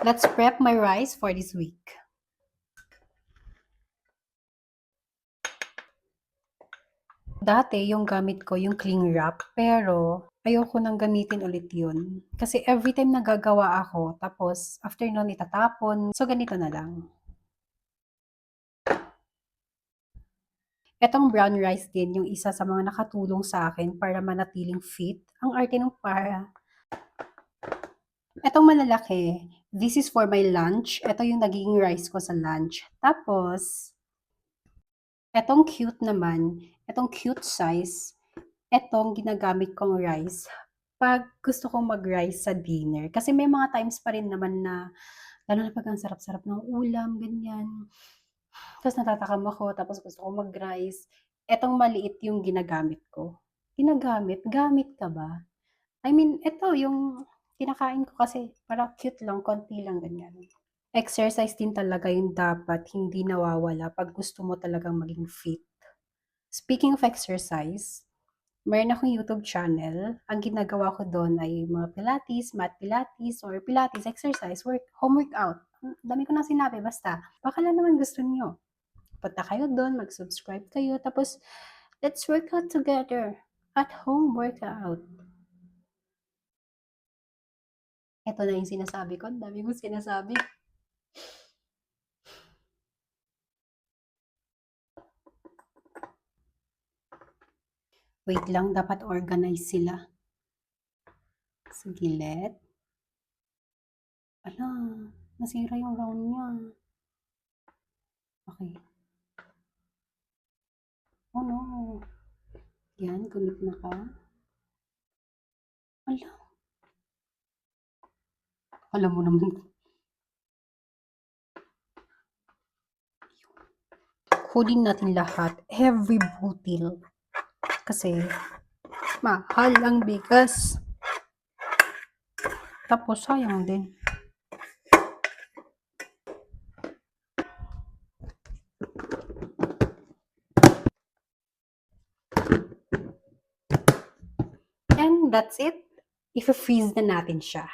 Let's prep my rice for this week. Dati, yung gamit ko, yung cling wrap, pero ayoko nang gamitin ulit yun. Kasi every time nagagawa ako, tapos after nun itatapon. So, ganito na lang. Etong brown rice din, yung isa sa mga nakatulong sa akin para manatiling fit. Ang arte nung para. Etong malalaki, this is for my lunch. Ito yung nagiging rice ko sa lunch. Tapos, etong cute naman, etong cute size, etong ginagamit kong rice pag gusto kong mag-rice sa dinner. Kasi may mga times pa rin naman na, lalo na pag ang sarap-sarap ng ulam, ganyan. Tapos natatakam ako, tapos gusto kong mag-rice. Etong maliit yung ginagamit ko. Ginagamit? Gamit ka ba? I mean, eto yung kinakain ko kasi para cute lang, konti lang, ganyan. Exercise din talaga yung dapat hindi nawawala pag gusto mo talagang maging fit. Speaking of exercise, meron akong YouTube channel. Ang ginagawa ko doon ay mga pilates, mat pilates, or pilates exercise, home workout. Ang dami ko na sinabi, basta. Baka lang naman gusto niyo. Punta kayo doon, mag-subscribe kayo, tapos let's work out together. At home workout. Ito na yung sinasabi ko. Ang dami kong sinasabi. Wait lang, dapat organize sila. Sa gilid. Ala, nasira yung round niya. Okay. Oh no. Yan, gumit na ka. Ala. Alam mo naman. Kunin natin lahat. Every butil. Kasi, mahal ang bigas. Tapos, sayang din. And that's it. I-freeze na natin siya.